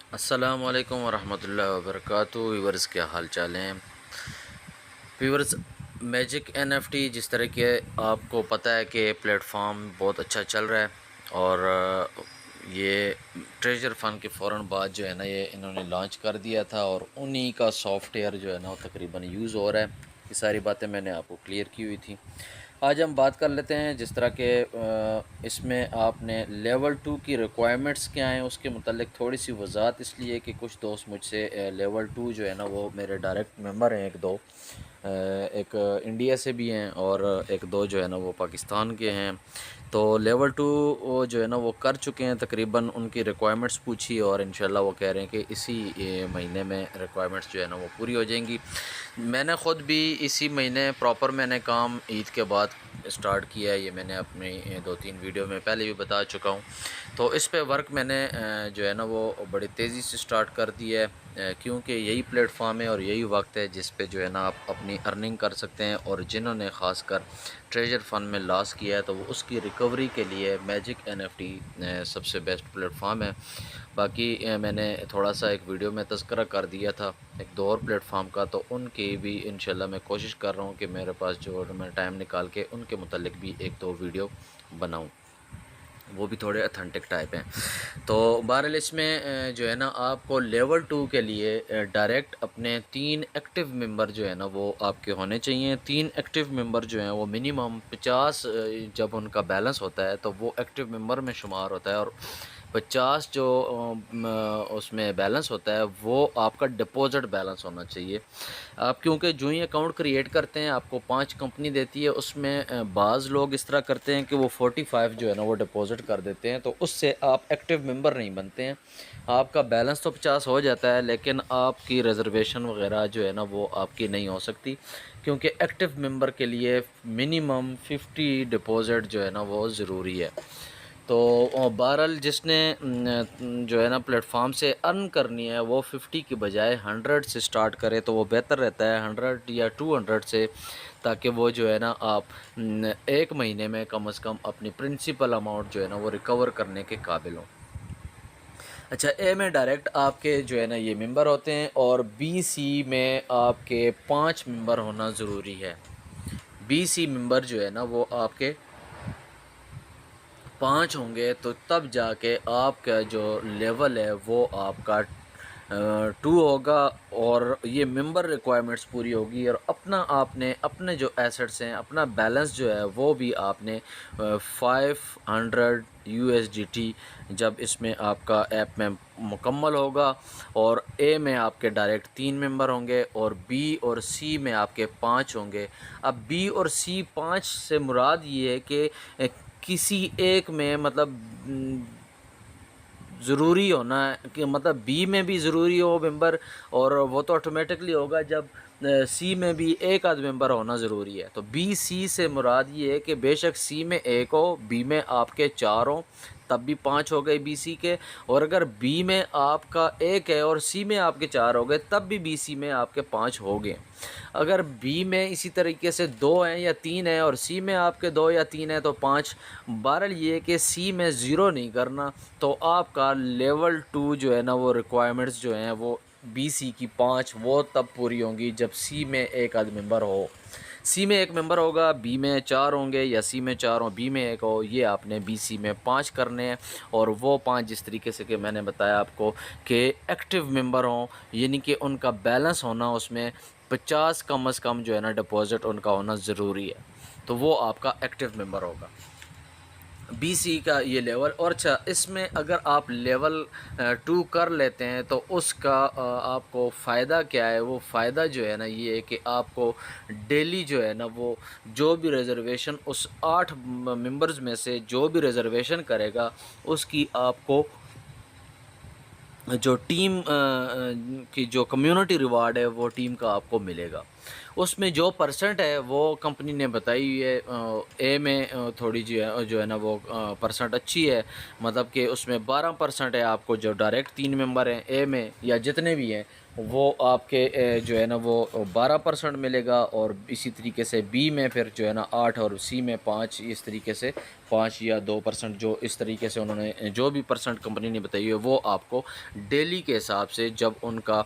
अस्सलामुअलैकुम वरहमतुल्लाहि वबरकातुहू। व्यूवर्स, क्या हाल चाल हैं व्यूवर्स। मैजिक एनएफटी जिस तरह के आपको पता है कि प्लेटफॉर्म बहुत अच्छा चल रहा है और ये ट्रेजर फंड के फ़ौरन बाद जो है ना ये इन्होंने लॉन्च कर दिया था और उन्हीं का सॉफ्टवेयर जो है ना वो तकरीबन यूज़ हो रहा है। ये सारी बातें मैंने आपको क्लियर की हुई थी। आज हम बात कर लेते हैं जिस तरह के इसमें आपने लेवल 2 की रिक्वायरमेंट्स क्या हैं उसके मुतालिक थोड़ी सी वजाहत, इसलिए कि कुछ दोस्त मुझसे लेवल 2 जो है ना वो मेरे डायरेक्ट मेंबर हैं। एक दो एक इंडिया से भी हैं और एक दो जो है ना वो पाकिस्तान के हैं। तो लेवल 2 वो जो है ना वो कर चुके हैं, तकरीबन उनकी रिक्वायरमेंट्स पूछी और इंशाल्लाह वो कह रहे हैं कि इसी महीने में रिक्वायरमेंट्स जो है ना वो पूरी हो जाएंगी। मैंने ख़ुद भी इसी महीने प्रॉपर मैंने काम ईद के बाद स्टार्ट किया है। ये मैंने अपनी 2-3 वीडियो में पहले भी बता चुका हूँ। तो इस पे वर्क मैंने जो है ना वो बड़ी तेज़ी से स्टार्ट कर दिया है, क्योंकि यही प्लेटफॉर्म है और यही वक्त है जिस पे जो है ना आप अपनी अर्निंग कर सकते हैं। और जिन्होंने ख़ासकर ट्रेजर फंड में लॉस किया है तो वो उसकी रिकवरी के लिए मैजिक एनएफटी सबसे बेस्ट प्लेटफॉर्म है। बाकी मैंने थोड़ा सा एक वीडियो में तज़किरा कर दिया था एक दो और प्लेटफॉर्म का, तो उनकी भी इंशाल्लाह मैं कोशिश कर रहा हूँ कि मेरे पास जो मैं टाइम निकाल के उनके मुतालिक भी एक दो वीडियो बनाऊँ, वो भी थोड़े अथेंटिक टाइप हैं। तो बहरहाल इसमें जो है ना आपको लेवल 2 के लिए डायरेक्ट अपने 3 एक्टिव मेंबर जो है ना वो आपके होने चाहिए। 3 एक्टिव मेंबर जो हैं वो मिनिमम 50 जब उनका बैलेंस होता है तो वो एक्टिव मेंबर में शुमार होता है और 50 जो उसमें बैलेंस होता है वो आपका डिपॉज़िट बैलेंस होना चाहिए। आप क्योंकि जो ही अकाउंट क्रिएट करते हैं आपको 5 कंपनी देती है, उसमें बाज़ लोग इस तरह करते हैं कि वो 45 जो है ना वो डिपॉज़िट कर देते हैं, तो उससे आप एक्टिव मेंबर नहीं बनते हैं। आपका बैलेंस तो 50 हो जाता है लेकिन आपकी रिज़र्वेशन वगैरह जो है ना वो आपकी नहीं हो सकती, क्योंकि एक्टिव मेंबर के लिए मिनिमम 50 डिपॉज़िट जो है ना वो ज़रूरी है। तो बहरहाल जिसने जो है ना प्लेटफॉर्म से अर्न करनी है वो 50 की बजाय 100 से स्टार्ट करे तो वो बेहतर रहता है, 100 या 200 से, ताकि वो जो है ना आप एक महीने में कम से कम अपनी प्रिंसिपल अमाउंट जो है ना वो रिकवर करने के काबिल हों। अच्छा, ए में डायरेक्ट आपके जो है ना ये मेंबर होते हैं और बी सी में आपके 5 मेंबर होना ज़रूरी है। बी सी मेंबर जो है ना वो आपके 5 होंगे तो तब जाके आपका जो लेवल है वो आपका 2 होगा और ये मेंबर रिक्वायरमेंट्स पूरी होगी और अपना आपने अपने जो एसेट्स हैं अपना बैलेंस जो है वो भी आपने 500 यूएसडीटी जब इसमें आपका ऐप में मुकम्मल होगा। और ए में आपके डायरेक्ट 3 मेंबर होंगे और बी और सी में आपके 5 होंगे। अब बी और सी 5 से मुराद ये है कि किसी एक में मतलब ज़रूरी होना है कि मतलब बी में भी ज़रूरी हो मेंबर, और वो तो ऑटोमेटिकली होगा जब सी में भी एक आध मेंबर होना ज़रूरी है। तो बी सी से मुराद ये है कि बेशक सी में एक हो, बी में आपके 4 हों, तब भी 5 हो गए बी सी के। और अगर बी में आपका एक है और सी में आपके 4 हो गए तब भी बी सी में आपके 5 हो गए। अगर बी में इसी तरीके से 2 हैं या 3 हैं और सी में आपके 2 या 3 हैं तो 5। बहरहाल ये कि सी में ज़ीरो नहीं करना, तो आपका लेवल 2 जो है ना वो रिक्वायरमेंट्स जो हैं वो बी सी की 5 वो तब पूरी होंगी जब सी में एक आध मेंबर हो। सी में एक मेंबर होगा, बी में 4 होंगे, या सी में 4 हो बी में एक हो, ये आपने बी सी में 5 करने हैं। और वो 5 जिस तरीके से कि मैंने बताया आपको कि एक्टिव मेंबर हों, यानी कि उनका बैलेंस होना उसमें 50 कम से कम जो है ना डिपॉज़िट उनका होना ज़रूरी है, तो वो आपका एक्टिव मेंबर होगा बी सी का ये लेवल। और अच्छा, इसमें अगर आप लेवल 2 कर लेते हैं तो उसका आपको फ़ायदा क्या है? वो फ़ायदा जो है ना ये है कि आपको डेली जो है ना वो जो भी रिज़र्वेशन उस 8 मेंबर्स में से जो भी रिज़र्वेशन करेगा उसकी आपको जो टीम की जो कम्युनिटी रिवार्ड है वो टीम का आपको मिलेगा। उसमें जो परसेंट है वो कंपनी ने बताई हुई है। ए में थोड़ी जो है ना वो परसेंट अच्छी है, मतलब कि उसमें 12% है आपको जो डायरेक्ट 3 मेंबर हैं ए में या जितने भी हैं वो आपके जो है ना वो 12% मिलेगा। और इसी तरीके से बी में फिर जो है ना 8 और सी में 5, इस तरीके से 5 या 2% जो इस तरीके से उन्होंने जो भी परसेंट कंपनी ने बताई है वो आपको डेली के हिसाब से जब उनका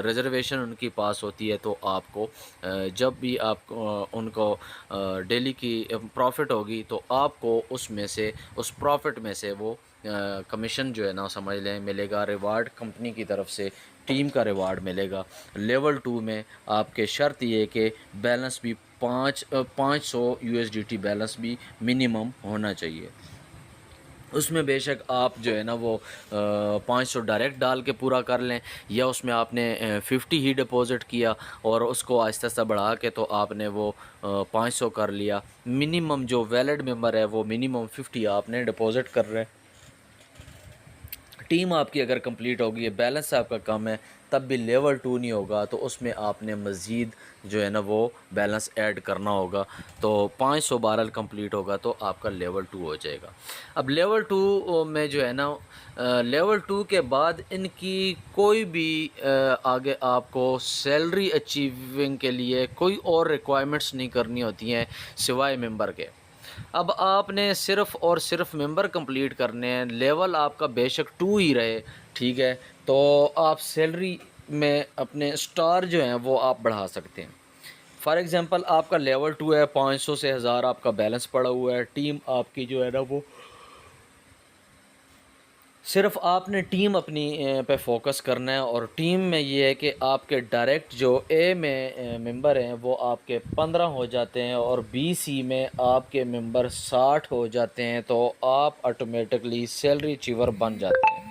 रिज़र्वेशन उनकी पास होती है तो आपको जब भी आप उनको डेली की प्रॉफ़िट होगी तो आपको उसमें से उस प्रॉफ़िट में से वो कमीशन जो है ना समझ लें मिलेगा। रिवार्ड कंपनी की तरफ से टीम का रिवार्ड मिलेगा। लेवल 2 में आपके शर्त ये कि बैलेंस भी 500 यूएसडीटी बैलेंस भी मिनिमम होना चाहिए। उसमें बेशक आप जो है ना वो 500 डायरेक्ट डाल के पूरा कर लें, या उसमें आपने 50 ही डिपॉज़िट किया और उसको आहिस्ता आहिस्ता बढ़ा के तो आपने वो 500 कर लिया। मिनिमम जो वैलिड मेंबर है वो मिनिमम 50 आपने डिपॉज़िट कर रहे हैं। टीम आपकी अगर कंप्लीट होगी, बैलेंस आपका कम है, तब भी लेवल 2 नहीं होगा तो उसमें आपने मज़ीद जो है ना वो बैलेंस ऐड करना होगा। तो 500 बारल कंप्लीट होगा तो आपका लेवल 2 हो जाएगा। अब लेवल 2 में जो है ना लेवल 2 के बाद इनकी कोई भी आगे आपको सैलरी अचीविंग के लिए कोई और रिक्वायरमेंट्स नहीं करनी होती हैं सिवाय मेंबर के। अब आपने सिर्फ़ और सिर्फ़ मेंबर कंप्लीट करने हैं, लेवल आपका बेशक 2 ही रहे, ठीक है, तो आप सैलरी में अपने स्टार जो हैं वो आप बढ़ा सकते हैं। फॉर एग्ज़ाम्पल आपका लेवल 2 है, 500 से 1000 आपका बैलेंस पड़ा हुआ है, टीम आपकी जो है ना वो सिर्फ़ आपने टीम अपनी पे फ़ोकस करना है। और टीम में ये है कि आपके डायरेक्ट जो ए में मेंबर हैं वो आपके 15 हो जाते हैं और बी सी में आपके मेंबर 60 हो जाते हैं, तो आप ऑटोमेटिकली सैलरी अचीवर बन जाते हैं।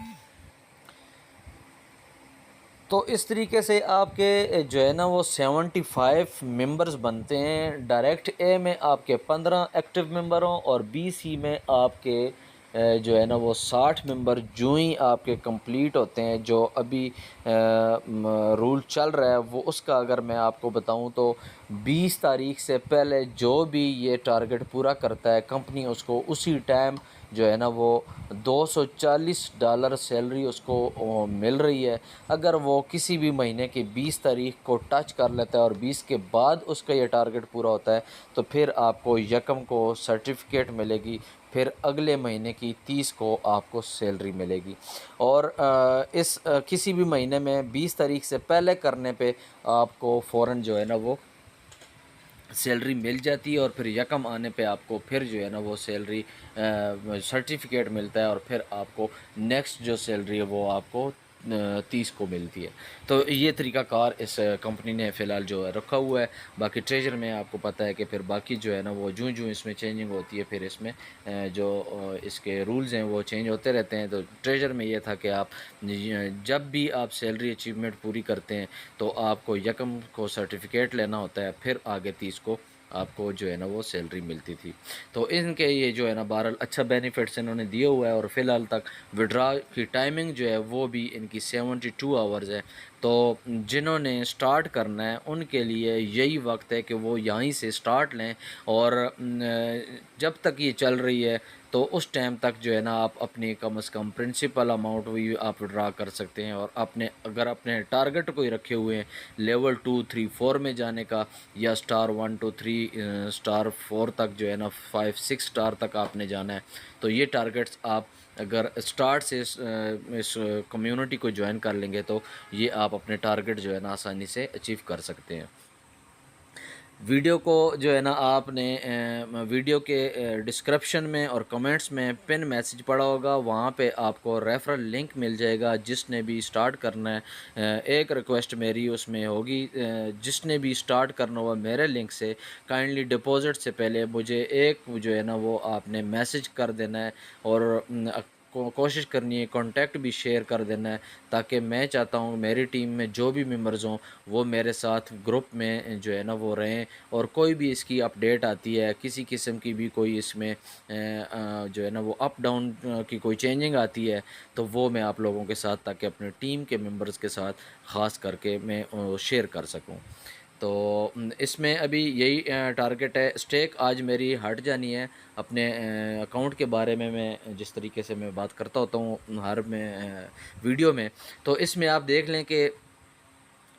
तो इस तरीके से आपके जो है ना वो 75 मेंबर्स बनते हैं। डायरेक्ट ए में आपके 15 एक्टिव मेंबर हों और बी सी में आपके जो है ना वो 60 मेंबर जो ही आपके कंप्लीट होते हैं। जो अभी रूल चल रहा है वो उसका अगर मैं आपको बताऊं तो 20 तारीख से पहले जो भी ये टारगेट पूरा करता है कंपनी उसको उसी टाइम जो है ना वो $240 सैलरी उसको मिल रही है। अगर वो किसी भी महीने की 20 तारीख को टच कर लेता है और 20 के बाद उसका ये टारगेट पूरा होता है तो फिर आपको यकम को सर्टिफिकेट मिलेगी, फिर अगले महीने की 30 को आपको सैलरी मिलेगी। और किसी भी महीने में 20 तारीख से पहले करने पे आपको फ़ौरन जो है ना वो सैलरी मिल जाती है और फिर यकम आने पे आपको फिर जो है ना वो सैलरी सर्टिफिकेट मिलता है और फिर आपको नेक्स्ट जो सैलरी है वो आपको 30 को मिलती है। तो ये तरीक़ाकार इस कंपनी ने फ़िलहाल जो है रखा हुआ है। बाकी ट्रेजर में आपको पता है कि फिर बाकी जो है ना वो जूँ इसमें चेंजिंग होती है फिर इसमें जो इसके रूल्स हैं वो चेंज होते रहते हैं। तो ट्रेजर में ये था कि आप जब भी आप सैलरी अचीवमेंट पूरी करते हैं तो आपको यकम को सर्टिफिकेट लेना होता है, फिर आगे 30 को आपको जो है ना वो सैलरी मिलती थी। तो इनके ये जो है ना बहरहाल अच्छा बेनिफिट्स इन्होंने दिया हुआ है। और फ़िलहाल तक विड्रा की टाइमिंग जो है वो भी इनकी 72 आवर्स है। तो जिन्होंने स्टार्ट करना है उनके लिए यही वक्त है कि वो यहीं से स्टार्ट लें और जब तक ये चल रही है तो उस टाइम तक जो है ना आप अपनी कम से कम प्रिंसिपल अमाउंट भी आप ड्रा कर सकते हैं। और अपने अगर अपने टारगेट कोई रखे हुए हैं लेवल 2, 3, 4 में जाने का या स्टार 1 2 3 स्टार 4 तक जो है ना 5 6 स्टार तक आपने जाना है, तो ये टारगेट्स आप अगर स्टार्ट से इस कम्युनिटी को ज्वाइन कर लेंगे तो ये आप अपने टारगेट जो है ना आसानी से अचीव कर सकते हैं। वीडियो को जो है ना आपने वीडियो के डिस्क्रिप्शन में और कमेंट्स में पिन मैसेज पड़ा होगा, वहाँ पे आपको रेफरल लिंक मिल जाएगा जिसने भी स्टार्ट करना है। एक रिक्वेस्ट मेरी उसमें होगी, जिसने भी स्टार्ट करना हुआ मेरे लिंक से काइंडली डिपॉज़िट से पहले मुझे एक जो है ना वो आपने मैसेज कर देना है और कोशिश करनी है कॉन्टैक्ट भी शेयर कर देना है, ताकि मैं चाहता हूँ मेरी टीम में जो भी मेंबर्स हों वो मेरे साथ ग्रुप में जो है ना वो रहें। और कोई भी इसकी अपडेट आती है, किसी किस्म की भी कोई इसमें जो है ना वो अप डाउन की कोई चेंजिंग आती है तो वो मैं आप लोगों के साथ ताकि अपने टीम के मेंबर्स के साथ ख़ास करके मैं शेयर कर सकूँ। तो इसमें अभी यही टारगेट है। स्टेक आज मेरी हट जानी है। अपने अकाउंट के बारे में मैं जिस तरीके से मैं बात करता होता हूँ हर में वीडियो में, तो इसमें आप देख लें कि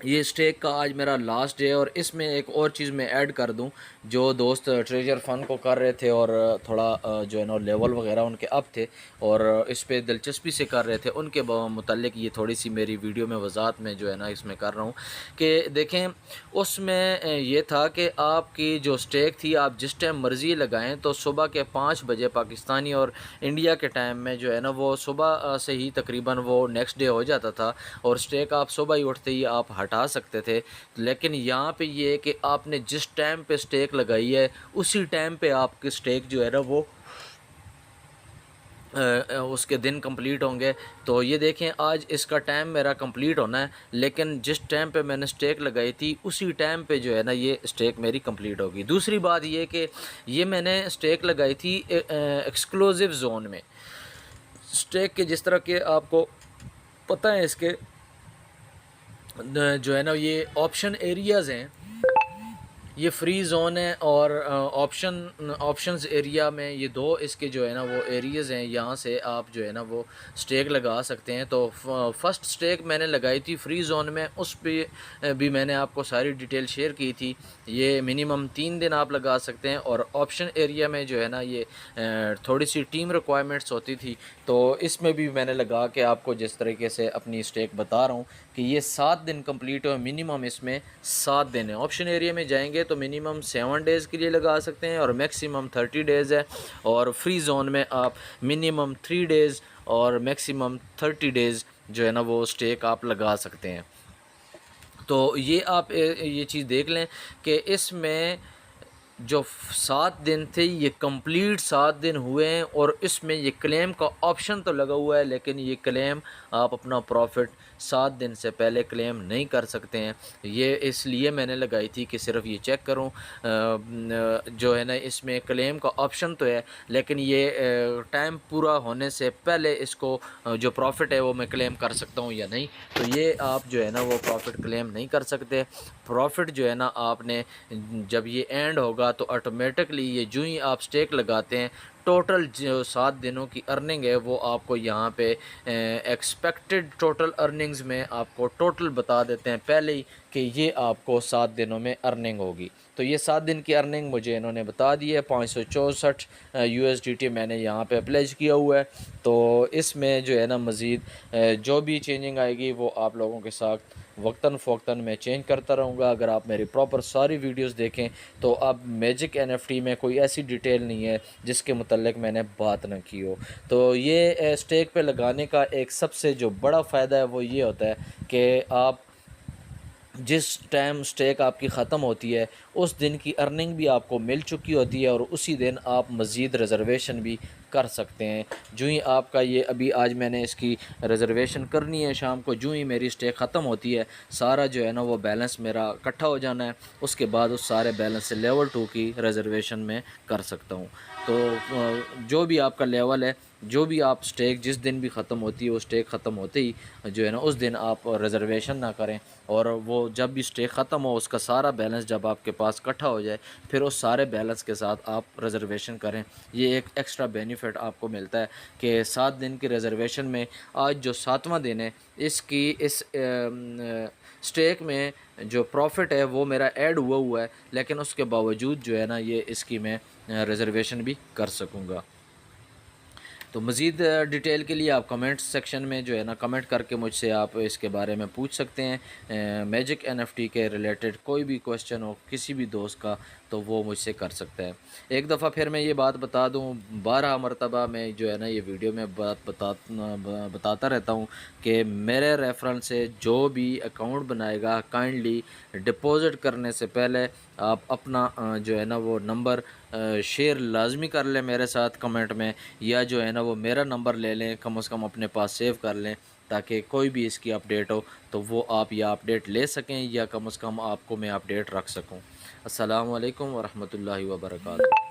ये स्टेक का आज मेरा लास्ट डे है। और इसमें एक और चीज़ मैं ऐड कर दूं, जो दोस्त ट्रेजर फंड को कर रहे थे और थोड़ा जो है ना लेवल वगैरह उनके अप थे और इस पे दिलचस्पी से कर रहे थे, उनके मुतालिक ये थोड़ी सी मेरी वीडियो में वजाहत में जो है ना इसमें कर रहा हूँ कि देखें। उसमें ये था कि आपकी जो स्टेक थी आप जिस टाइम मर्ज़ी लगाएं, तो सुबह के 5 बजे पाकिस्तानी और इंडिया के टाइम में जो है ना वो सुबह से ही तकरीबन वो नेक्स्ट डे हो जाता था और स्टेक आप सुबह ही उठते ही आप हटा सकते थे। लेकिन यहाँ पे ये है कि आपने जिस टाइम पे स्टेक लगाई है उसी टाइम पे आपकी स्टेक जो है ना वो उसके दिन कंप्लीट होंगे। तो ये देखें आज इसका टाइम मेरा कंप्लीट होना है, लेकिन जिस टाइम पे मैंने स्टेक लगाई थी उसी टाइम पे जो है ना ये स्टेक मेरी कंप्लीट होगी। दूसरी बात ये कि ये मैंने स्टेक लगाई थी एक्सक्लूसिव जोन में। स्टेक के जिस तरह के आपको पता है इसके जो है ना ये ऑप्शन एरियाज़ हैं, ये फ्री ज़ोन है और ऑप्शंस एरिया में ये दो इसके जो है ना वो एरियाज़ हैं। यहाँ से आप जो है ना वो स्टेक लगा सकते हैं। तो फ़र्स्ट स्टेक मैंने लगाई थी फ्री ज़ोन में, उस पर भी मैंने आपको सारी डिटेल शेयर की थी। ये मिनिमम 3 दिन आप लगा सकते हैं। और ऑप्शन एरिया में जो है ना ये थोड़ी सी टीम रिक्वायरमेंट्स होती थी, तो इसमें भी मैंने लगा के आपको जिस तरीके से अपनी स्टेक बता रहा हूँ कि ये 7 दिन कंप्लीट हो, मिनिमम इसमें 7 दिन है। ऑप्शन एरिया में जाएंगे तो मिनिमम 7 डेज़ के लिए लगा सकते हैं और मैक्सिमम 30 डेज़ है। और फ्री जोन में आप मिनिमम 3 डेज़ और मैक्सिमम 30 डेज़ जो है ना वो स्टेक आप लगा सकते हैं। तो ये आप ये चीज़ देख लें कि इसमें जो 7 दिन थे ये कंप्लीट 7 दिन हुए हैं और इसमें ये क्लेम का ऑप्शन तो लगा हुआ है, लेकिन ये क्लेम आप अपना प्रॉफिट 7 दिन से पहले क्लेम नहीं कर सकते हैं। ये इसलिए मैंने लगाई थी कि सिर्फ ये चेक करूं जो है ना इसमें क्लेम का ऑप्शन तो है, लेकिन ये टाइम पूरा होने से पहले इसको जो प्रॉफिट है वो मैं क्लेम कर सकता हूं या नहीं। तो ये आप जो है ना वो प्रॉफिट क्लेम नहीं कर सकते। प्रॉफिट जो है ना आपने जब ये एंड होगा तो ऑटोमेटिकली ये जो ही आप स्टेक लगाते हैं टोटल जो 7 दिनों की अर्निंग है वो आपको यहाँ पे एक्सपेक्टेड टोटल अर्निंग्स में आपको टोटल बता देते हैं पहले ही कि ये आपको 7 दिनों में अर्निंग होगी। तो ये 7 दिन की अर्निंग मुझे इन्होंने बता दी है। 564 USDT मैंने यहाँ पे प्लेज किया हुआ है। तो इसमें जो है ना मज़ीद जो भी चेंजिंग आएगी वो आप लोगों के साथ वक्तन फ़वक्तन मैं चेंज करता रहूँगा। अगर आप मेरी प्रॉपर सारी वीडियोस देखें तो अब मैजिक NFT में कोई ऐसी डिटेल नहीं है जिसके मुतल्लिक मैंने बात ना की हो। तो ये स्टेक पे लगाने का एक सबसे जो बड़ा फ़ायदा है वो ये होता है कि आप जिस टाइम स्टेक आपकी ख़त्म होती है उस दिन की अर्निंग भी आपको मिल चुकी होती है और उसी दिन आप मज़ीद रिज़र्वेशन भी कर सकते हैं। जो ही आपका ये अभी आज मैंने इसकी रिज़र्वेशन करनी है शाम को, जो ही मेरी स्टेक ख़त्म होती है सारा जो है ना वो बैलेंस मेरा इकट्ठा हो जाना है। उसके बाद उस सारे बैलेंस से लेवल 2 की रिज़र्वेशन में कर सकता हूँ। तो जो भी आपका लेवल है, जो भी आप स्टेक जिस दिन भी ख़त्म होती है वो स्टेक ख़त्म होते ही जो है ना उस दिन आप रिज़र्वेशन ना करें। और वो जब भी स्टेक ख़त्म हो उसका सारा बैलेंस जब आपके पास इकट्ठा हो जाए फिर उस सारे बैलेंस के साथ आप रिज़र्वेशन करें। ये एक एक्स्ट्रा बेनिफिट आपको मिलता है कि 7 दिन की रिज़र्वेशन में आज जो 7वां दिन है इसकी इस स्टेक में जो प्रॉफिट है वो मेरा ऐड हुआ है, लेकिन उसके बावजूद जो है ना ये इसकी मैं रिज़र्वेशन भी कर सकूँगा। तो मज़ीद डिटेल के लिए आप कमेंट सेक्शन में जो है ना कमेंट करके मुझसे आप इसके बारे में पूछ सकते हैं। मैजिक NFT के रिलेटेड कोई भी क्वेश्चन हो किसी भी दोस्त का तो वो मुझसे कर सकता है। एक दफ़ा फिर मैं ये बात बता दूं, 12 मरतबा मैं जो है ना ये वीडियो में बताता रहता हूं कि मेरे रेफरेंस से जो भी अकाउंट बनाएगा काइंडली डिपॉज़िट करने से पहले आप अपना जो है ना वो नंबर शेयर लाजमी कर लें मेरे साथ कमेंट में, या जो है ना वो मेरा नंबर ले लें, कम से कम अपने पास सेव कर लें ताकि कोई भी इसकी अपडेट हो तो वो आप या अपडेट ले सकें या कम से कम आपको मैं अपडेट रख सकूं। अस्सलाम वालेकुम वरहमतुल्लाहि वबरकातुहू।